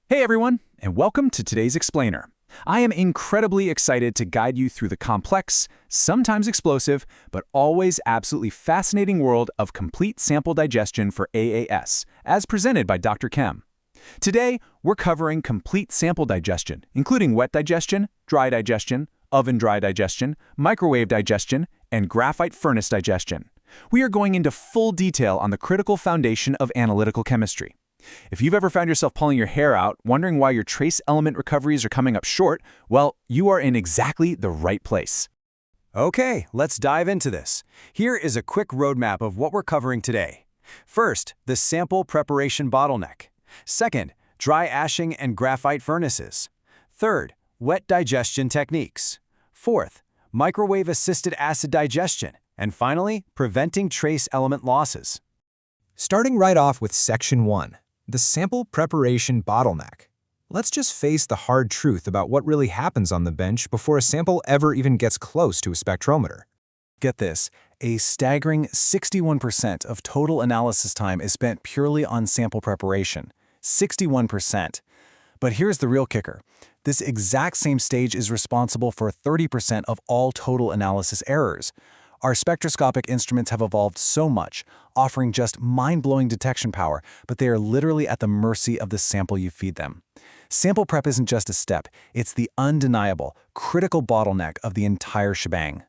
Hey everyone, and welcome to today's Explainer. I am incredibly excited to guide you through the complex, sometimes explosive, but always absolutely fascinating world of complete sample digestion for AAS, as presented by Dr. Kem. Today, we're covering complete sample digestion, including wet digestion, dry digestion, oven-dry digestion, microwave digestion, and graphite furnace digestion. We are going into full detail on the critical foundation of analytical chemistry. If you've ever found yourself pulling your hair out, wondering why your trace element recoveries are coming up short, well, you are in exactly the right place. Okay, let's dive into this. Here is a quick roadmap of what we're covering today. First, the sample preparation bottleneck. Second, dry ashing and graphite furnaces. Third, wet digestion techniques. Fourth, microwave-assisted acid digestion. And finally, preventing trace element losses. Starting right off with Section 1, the sample preparation bottleneck. Let's just face the hard truth about what really happens on the bench before a sample ever even gets close to a spectrometer. Get this, a staggering 61% of total analysis time is spent purely on sample preparation. 61%. But here's the real kicker. This exact same stage is responsible for 30% of all total analysis errors. Our spectroscopic instruments have evolved so much, offering just mind-blowing detection power, but they are literally at the mercy of the sample you feed them. Sample prep isn't just a step, it's the undeniable, critical bottleneck of the entire shebang.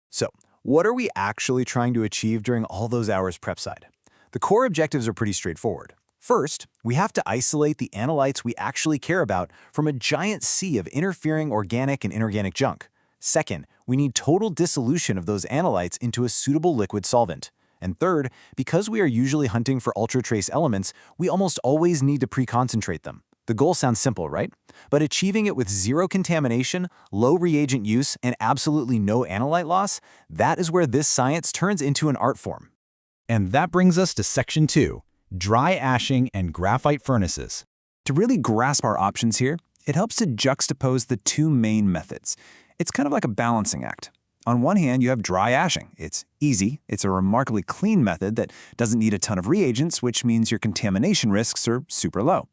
So, what are we actually trying to achieve during all those hours prep side? The core objectives are pretty straightforward. First, we have to isolate the analytes we actually care about from a giant sea of interfering organic and inorganic junk. Second, we need total dissolution of those analytes into a suitable liquid solvent. And third, because we are usually hunting for ultra-trace elements, we almost always need to pre-concentrate them. The goal sounds simple, right? But achieving it with zero contamination, low reagent use, and absolutely no analyte loss, that is where this science turns into an art form. And that brings us to Section 2, dry ashing and graphite furnaces. To really grasp our options here, it helps to juxtapose the two main methods. It's kind of like a balancing act. On one hand, you have dry ashing. It's easy. It's a remarkably clean method that doesn't need a ton of reagents, which means your contamination risks are super low.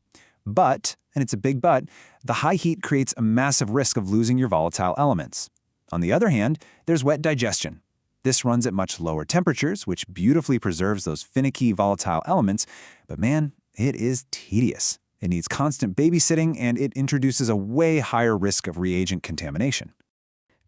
But, and it's a big but, the high heat creates a massive risk of losing your volatile elements. On the other hand, there's wet digestion. This runs at much lower temperatures, which beautifully preserves those finicky, volatile elements, but man, it is tedious. It needs constant babysitting, and it introduces a way higher risk of reagent contamination.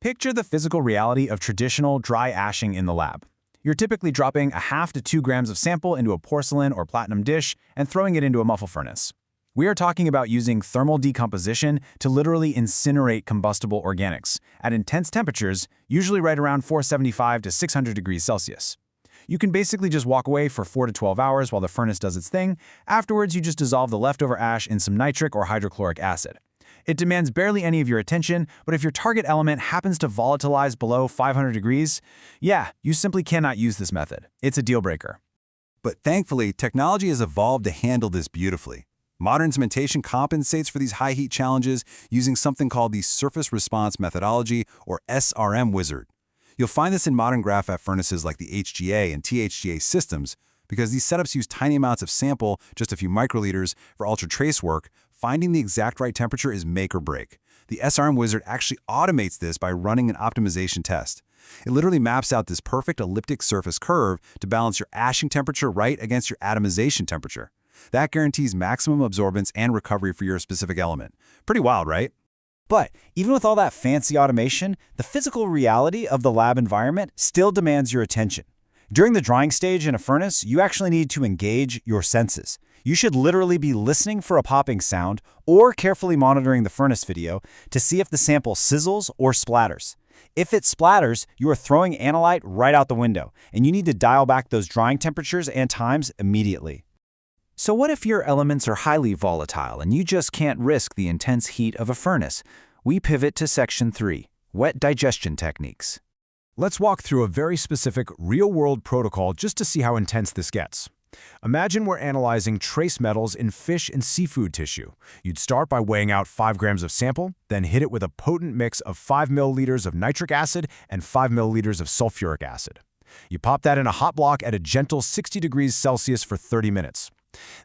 Picture the physical reality of traditional dry ashing in the lab. You're typically dropping 0.5 to 2 grams of sample into a porcelain or platinum dish and throwing it into a muffle furnace. We are talking about using thermal decomposition to literally incinerate combustible organics at intense temperatures, usually right around 475 to 600 degrees Celsius. You can basically just walk away for 4 to 12 hours while the furnace does its thing. Afterwards, you just dissolve the leftover ash in some nitric or hydrochloric acid. It demands barely any of your attention, but if your target element happens to volatilize below 500 degrees, yeah, you simply cannot use this method. It's a deal breaker. But thankfully, technology has evolved to handle this beautifully. Modern instrumentation compensates for these high heat challenges using something called the Surface Response Methodology, or SRM wizard. You'll find this in modern graphite furnaces like the HGA and THGA systems, because these setups use tiny amounts of sample, just a few microliters, for ultra-trace work. Finding the exact right temperature is make or break. The SRM wizard actually automates this by running an optimization test. It literally maps out this perfect elliptic surface curve to balance your ashing temperature right against your atomization temperature. That guarantees maximum absorbance and recovery for your specific element. Pretty wild, right? But even with all that fancy automation, the physical reality of the lab environment still demands your attention. During the drying stage in a furnace, you actually need to engage your senses. You should literally be listening for a popping sound or carefully monitoring the furnace video to see if the sample sizzles or splatters. If it splatters, you are throwing analyte right out the window, and you need to dial back those drying temperatures and times immediately. So what if your elements are highly volatile and you just can't risk the intense heat of a furnace? We pivot to Section 3, wet digestion techniques. Let's walk through a very specific real-world protocol just to see how intense this gets. Imagine we're analyzing trace metals in fish and seafood tissue. You'd start by weighing out 5 grams of sample, then hit it with a potent mix of 5 milliliters of nitric acid and 5 milliliters of sulfuric acid. You pop that in a hot block at a gentle 60 degrees Celsius for 30 minutes.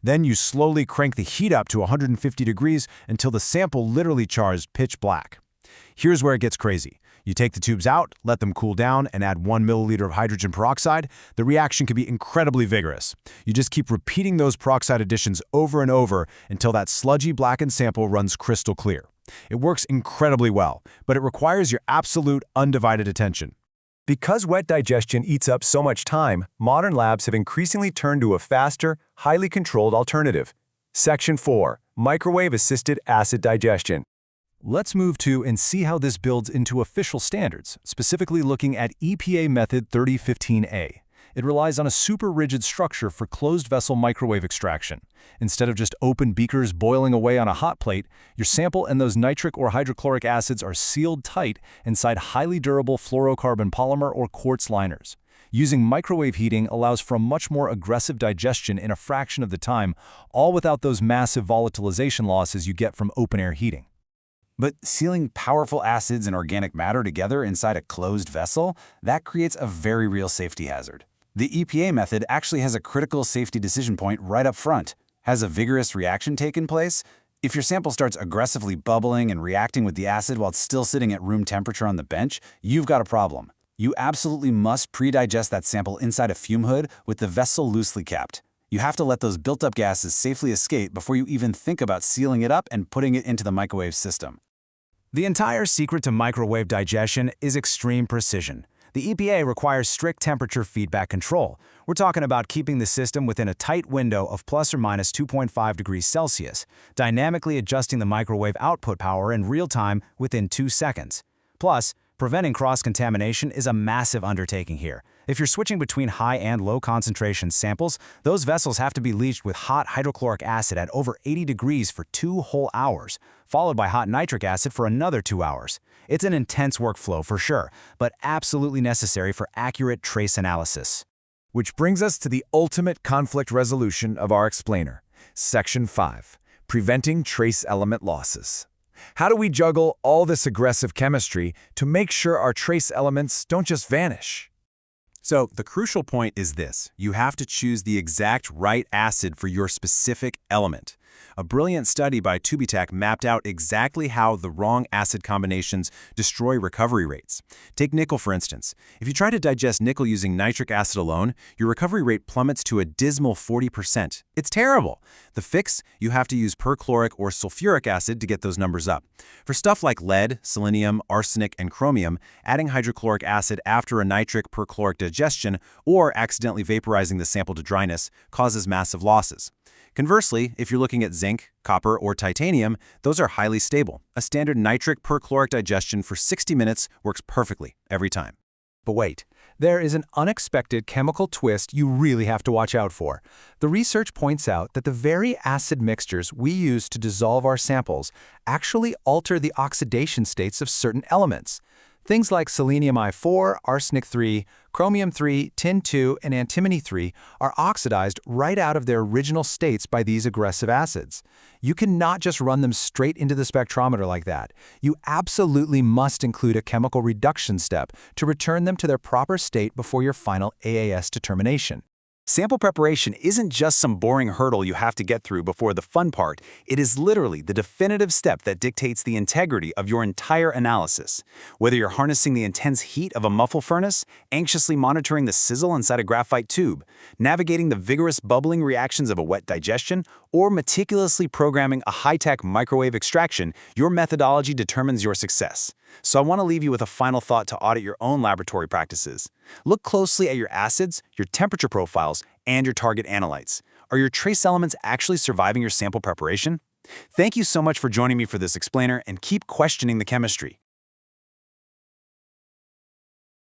Then you slowly crank the heat up to 150 degrees until the sample literally chars pitch black. Here's where it gets crazy. You take the tubes out, let them cool down, and add 1 milliliter of hydrogen peroxide. The reaction can be incredibly vigorous. You just keep repeating those peroxide additions over and over until that sludgy blackened sample runs crystal clear. It works incredibly well, but it requires your absolute undivided attention. Because wet digestion eats up so much time, modern labs have increasingly turned to a faster, highly controlled alternative. Section 4. Microwave-assisted acid digestion. Let's move to and see how this builds into official standards, specifically looking at EPA Method 3015A. It relies on a super rigid structure for closed vessel microwave extraction. Instead of just open beakers boiling away on a hot plate, your sample and those nitric or hydrochloric acids are sealed tight inside highly durable fluorocarbon polymer or quartz liners. Using microwave heating allows for a much more aggressive digestion in a fraction of the time, all without those massive volatilization losses you get from open-air heating. But sealing powerful acids and organic matter together inside a closed vessel, that creates a very real safety hazard. The EPA method actually has a critical safety decision point right up front. Has a vigorous reaction taken place? If your sample starts aggressively bubbling and reacting with the acid while it's still sitting at room temperature on the bench, you've got a problem. You absolutely must pre-digest that sample inside a fume hood with the vessel loosely capped. You have to let those built-up gases safely escape before you even think about sealing it up and putting it into the microwave system. The entire secret to microwave digestion is extreme precision. The EPA requires strict temperature feedback control. We're talking about keeping the system within a tight window of plus or minus 2.5 degrees Celsius, dynamically adjusting the microwave output power in real time within 2 seconds. Plus, preventing cross-contamination is a massive undertaking here. If you're switching between high and low concentration samples, those vessels have to be leached with hot hydrochloric acid at over 80 degrees for 2 whole hours, followed by hot nitric acid for another 2 hours. It's an intense workflow for sure, but absolutely necessary for accurate trace analysis. Which brings us to the ultimate conflict resolution of our explainer. Section 5. Preventing trace element losses. How do we juggle all this aggressive chemistry to make sure our trace elements don't just vanish? So the crucial point is this: you have to choose the exact right acid for your specific element. A brilliant study by Tubitak mapped out exactly how the wrong acid combinations destroy recovery rates. Take nickel, for instance. If you try to digest nickel using nitric acid alone, your recovery rate plummets to a dismal 40%. It's terrible. The fix? You have to use perchloric or sulfuric acid to get those numbers up. For stuff like lead, selenium, arsenic, and chromium, adding hydrochloric acid after a nitric perchloric digestion or accidentally vaporizing the sample to dryness causes massive losses. Conversely, if you're looking at zinc, copper, or titanium, those are highly stable. A standard nitric perchloric digestion for 60 minutes works perfectly every time. But wait, there is an unexpected chemical twist you really have to watch out for. The research points out that the very acid mixtures we use to dissolve our samples actually alter the oxidation states of certain elements. Things like selenium I4, arsenic 3, chromium 3, tin 2, and antimony 3 are oxidized right out of their original states by these aggressive acids. You cannot just run them straight into the spectrometer like that. You absolutely must include a chemical reduction step to return them to their proper state before your final AAS determination. Sample preparation isn't just some boring hurdle you have to get through before the fun part. It is literally the definitive step that dictates the integrity of your entire analysis. Whether you're harnessing the intense heat of a muffle furnace, anxiously monitoring the sizzle inside a graphite tube, navigating the vigorous bubbling reactions of a wet digestion, or meticulously programming a high-tech microwave extraction, your methodology determines your success. So I want to leave you with a final thought to audit your own laboratory practices. Look closely at your acids, your temperature profiles, and your target analytes. Are your trace elements actually surviving your sample preparation? Thank you so much for joining me for this explainer, and keep questioning the chemistry.